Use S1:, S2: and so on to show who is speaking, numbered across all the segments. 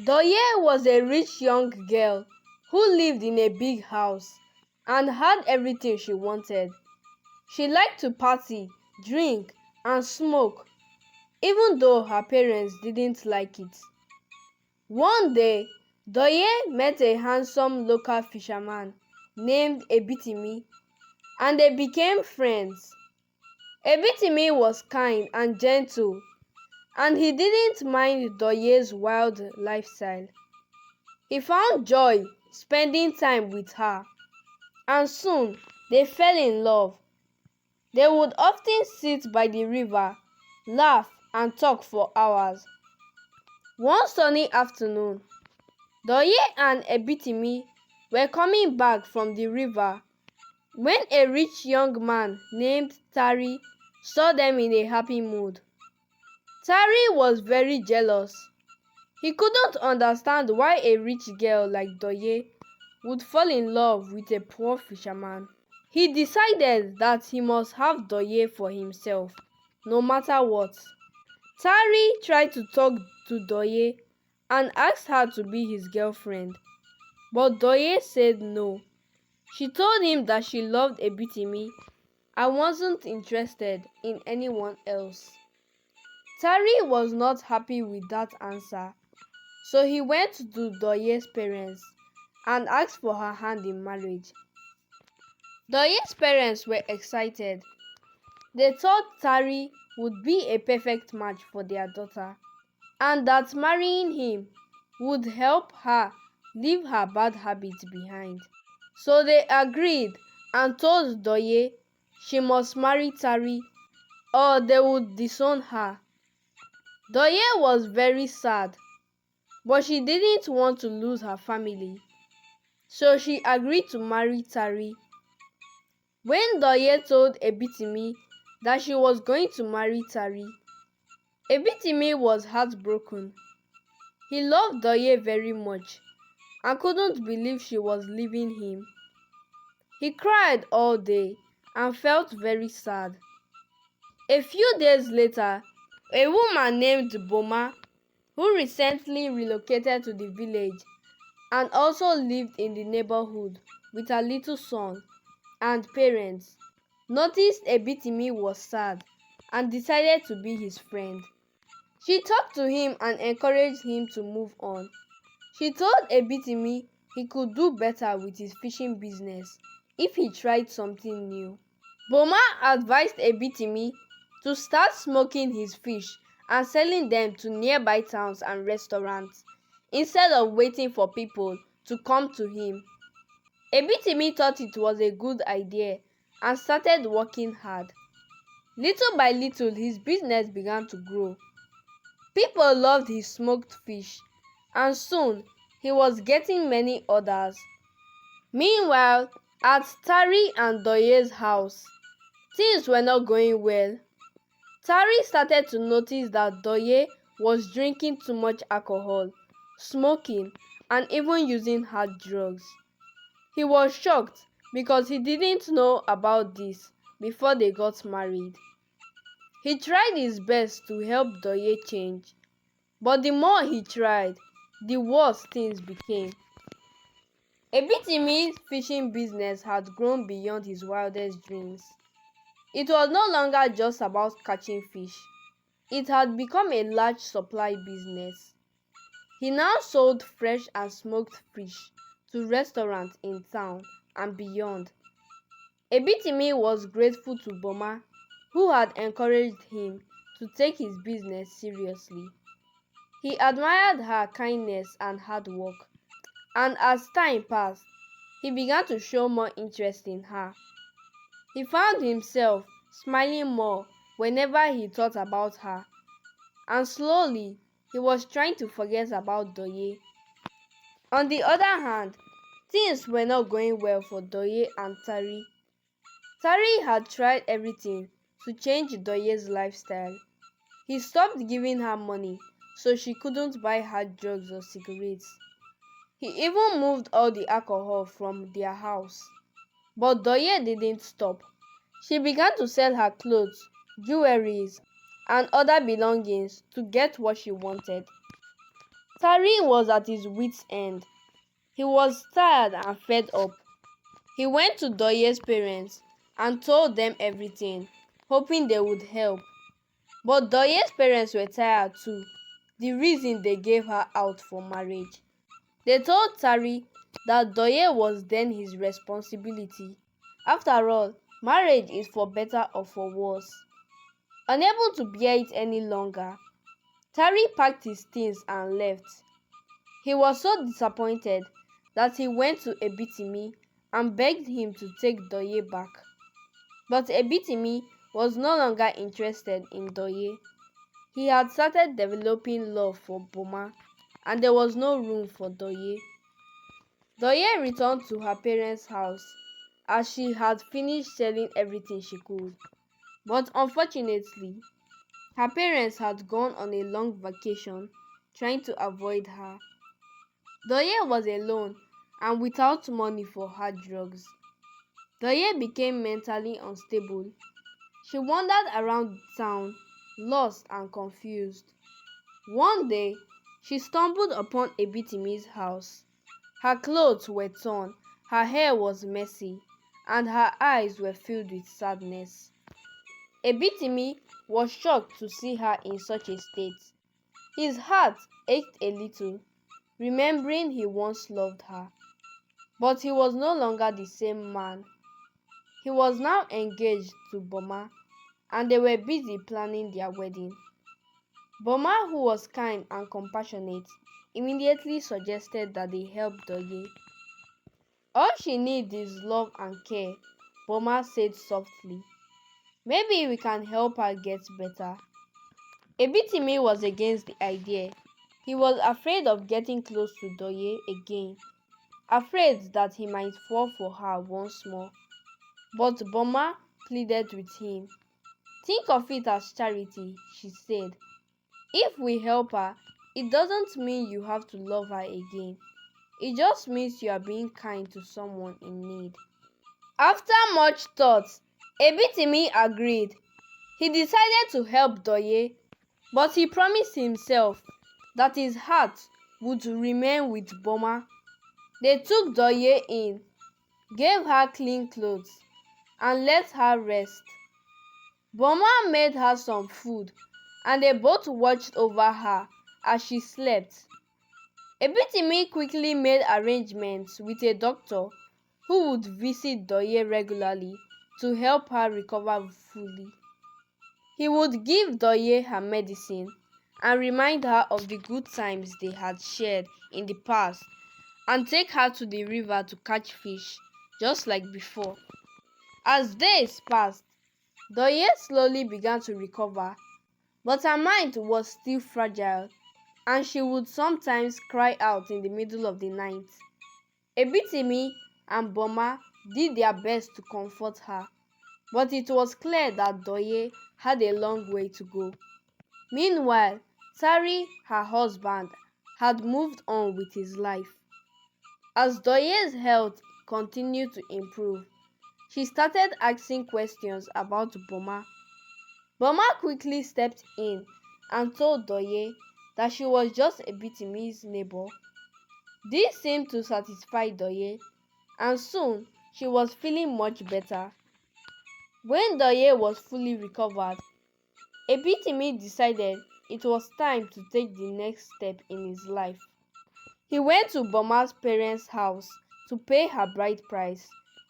S1: Doye was a rich young girl who lived in a big house and had everything she wanted. She liked to party, drink, and smoke, even though her parents didn't like it. One day, Doye met a handsome local fisherman named Ebitimi, and they became friends. Ebitimi was kind and gentle, and he didn't mind Doye's wild lifestyle. He found joy spending time with her, and soon they fell in love. They would often sit by the river, laugh, and talk for hours. One sunny afternoon, Doye and Ebitimi were coming back from the river when a rich young man named Tari saw them in a happy mood. Tari was very jealous. He couldn't understand why a rich girl like Doye would fall in love with a poor fisherman. He decided that he must have Doye for himself, no matter what. Tari tried to talk to Doye and asked her to be his girlfriend, but Doye said no. She told him that she loved Ebitimi and wasn't interested in anyone else. Tari was not happy with that answer, so he went to Doye's parents and asked for her hand in marriage. Doye's parents were excited. They thought Tari would be a perfect match for their daughter, and that marrying him would help her leave her bad habits behind. So they agreed and told Doye she must marry Tari or they would disown her. Doye was very sad, but she didn't want to lose her family, so she agreed to marry Tari. When Doye told Ebitimi that she was going to marry Tari, Ebitimi was heartbroken. He loved Doye very much and couldn't believe she was leaving him. He cried all day and felt very sad. A few days later, a woman named Boma, who recently relocated to the village and also lived in the neighborhood with her little son and parents, noticed Ebitimi was sad and decided to be his friend. She talked to him and encouraged him to move on. She told Ebitimi he could do better with his fishing business if he tried something new. Boma advised Ebitimi to start smoking his fish and selling them to nearby towns and restaurants instead of waiting for people to come to him. Ebitimi thought it was a good idea and started working hard. Little by little, his business began to grow. People loved his smoked fish, and soon he was getting many orders. Meanwhile, at Tari and Doye's house, things were not going well. Tari started to notice that Doye was drinking too much alcohol, smoking, and even using hard drugs. He was shocked because he didn't know about this before they got married. He tried his best to help Doye change, but the more he tried, the worse things became. Ebitimi's fishing business had grown beyond his wildest dreams. It was no longer just about catching fish. It had become a large supply business. He now sold fresh and smoked fish to restaurants in town and beyond. Ebitimi was grateful to Boma, who had encouraged him to take his business seriously. He admired her kindness and hard work, and as time passed, he began to show more interest in her. He found himself smiling more whenever he thought about her, and slowly he was trying to forget about Doye. On the other hand, things were not going well for Doye and Tari. Tari had tried everything to change Doye's lifestyle. He stopped giving her money so she couldn't buy hard drugs or cigarettes. He even moved all the alcohol from their house. But Doye didn't stop. She began to sell her clothes, jewelries, and other belongings to get what she wanted. Tari was at his wit's end. He was tired and fed up. He went to Doye's parents and told them everything, hoping they would help. But Doye's parents were tired too, the reason they gave her out for marriage. They told Tari that Doye was then his responsibility. After all, marriage is for better or for worse. Unable to bear it any longer, Tari packed his things and left. He was so disappointed that he went to Ebitimi and begged him to take Doye back. But Ebitimi was no longer interested in Doye. He had started developing love for Boma, and there was no room for Doye. Doye returned to her parents' house as she had finished selling everything she could. But unfortunately, her parents had gone on a long vacation, trying to avoid her. Doye was alone and without money for hard drugs. Doye became mentally unstable. She wandered around town, lost and confused. One day, she stumbled upon Ebitimi's house. Her clothes were torn, her hair was messy, and her eyes were filled with sadness. Ebitimi was shocked to see her in such a state. His heart ached a little, remembering he once loved her. But he was no longer the same man. He was now engaged to Boma, and they were busy planning their wedding. Boma, who was kind and compassionate, immediately suggested that they help Doye. All she needs is love and care, Boma said softly. Maybe we can help her get better. Ebitimi was against the idea. He was afraid of getting close to Doye again, afraid that he might fall for her once more. But Boma pleaded with him. Think of it as charity, she said. If we help her, it doesn't mean you have to love her again. It just means you are being kind to someone in need. After much thought, Ebitimi agreed. He decided to help Doye, but he promised himself that his heart would remain with Boma. They took Doye in, gave her clean clothes, and let her rest. Boma made her some food, and they both watched over her as she slept. Ebitimi quickly made arrangements with a doctor who would visit Doye regularly to help her recover fully. He would give Doye her medicine and remind her of the good times they had shared in the past and take her to the river to catch fish, just like before. As days passed, Doye slowly began to recover, but her mind was still fragile, and she would sometimes cry out in the middle of the night. Ebitimi and Boma did their best to comfort her, but it was clear that Doye had a long way to go. Meanwhile, Tari, her husband, had moved on with his life. As Doye's health continued to improve, she started asking questions about Boma. Boma quickly stepped in and told Doye that she was just Ebitimi's neighbor. This seemed to satisfy Doye, and soon she was feeling much better. When Doye was fully recovered, Ebitimi decided it was time to take the next step in his life. He went to Boma's parents' house to pay her bride price,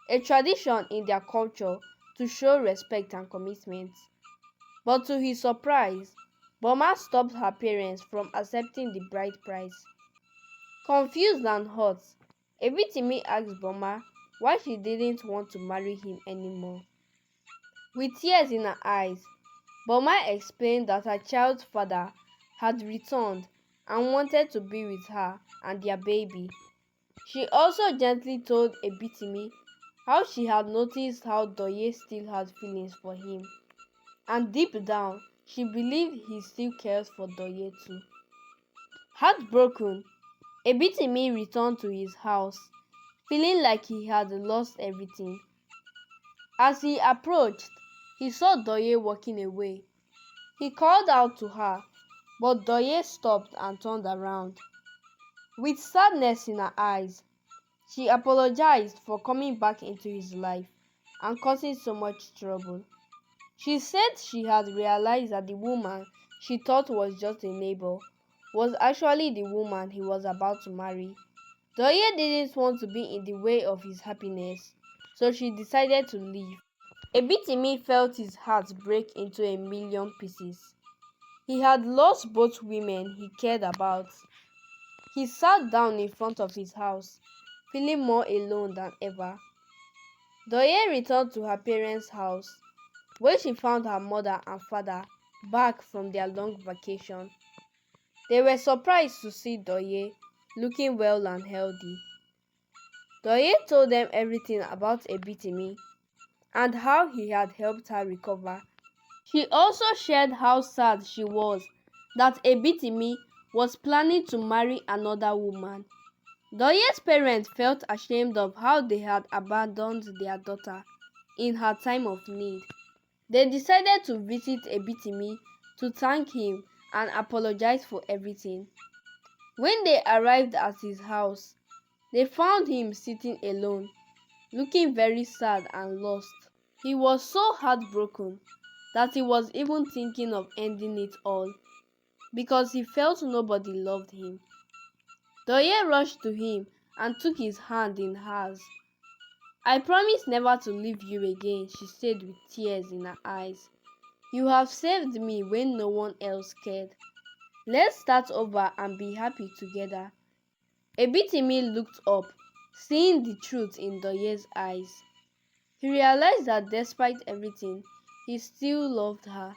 S1: a tradition in their culture to show respect and commitment. But to his surprise, Boma stopped her parents from accepting the bride price. Confused and hurt, Ebitimi asked Boma why she didn't want to marry him anymore. With tears in her eyes, Boma explained that her child's father had returned and wanted to be with her and their baby. She also gently told Ebitimi how she had noticed how Doye still had feelings for him, and deep down she believed he still cares for Doye too. Heartbroken, Ebitimi returned to his house, feeling like he had lost everything. As he approached, he saw Doye walking away. He called out to her, but Doye stopped and turned around. With sadness in her eyes, she apologized for coming back into his life and causing so much trouble. She said she had realized that the woman she thought was just a neighbor was actually the woman he was about to marry. Doye didn't want to be in the way of his happiness, so she decided to leave. Ebitimi felt his heart break into a million pieces. He had lost both women he cared about. He sat down in front of his house, feeling more alone than ever. Doye returned to her parents' house, where she found her mother and father back from their long vacation. They were surprised to see Doye looking well and healthy. Doye told them everything about Ebitimi and how he had helped her recover. She also shared how sad she was that Ebitimi was planning to marry another woman. Doye's parents felt ashamed of how they had abandoned their daughter in her time of need. They decided to visit Ebitimi to thank him and apologize for everything. When they arrived at his house, they found him sitting alone, looking very sad and lost. He was so heartbroken that he was even thinking of ending it all because he felt nobody loved him. Doye rushed to him and took his hand in hers. "I promise never to leave you again," she said with tears in her eyes. "You have saved me when no one else cared. Let's start over and be happy together." Ebitimi looked up, seeing the truth in Doye's eyes. He realized that despite everything, he still loved her.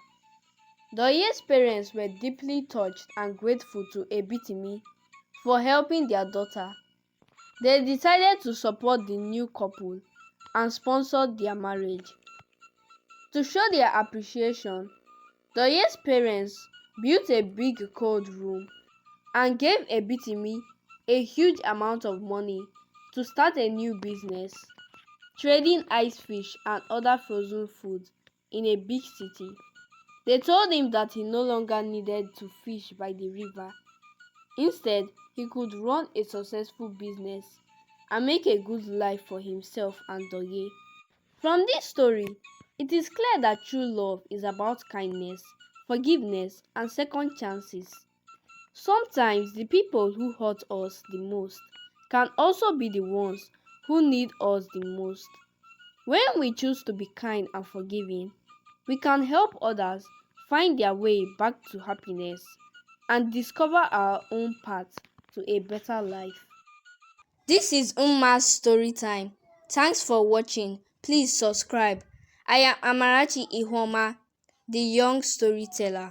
S1: Doye's parents were deeply touched and grateful to Ebitimi for helping their daughter. They decided to support the new couple and sponsored their marriage. To show their appreciation, Doye's parents built a big cold room and gave Ebitimi a huge amount of money to start a new business, trading ice fish and other frozen foods in a big city. They told him that he no longer needed to fish by the river. Instead, he could run a successful business and make a good life for himself and Doye. From this story, it is clear that true love is about kindness, forgiveness, and second chances. Sometimes the people who hurt us the most can also be the ones who need us the most. When we choose to be kind and forgiving, we can help others find their way back to happiness and discover our own path to a better life. This is Umma's story time. Thanks for watching. Please subscribe. I am Amarachi Ihoma, the young storyteller.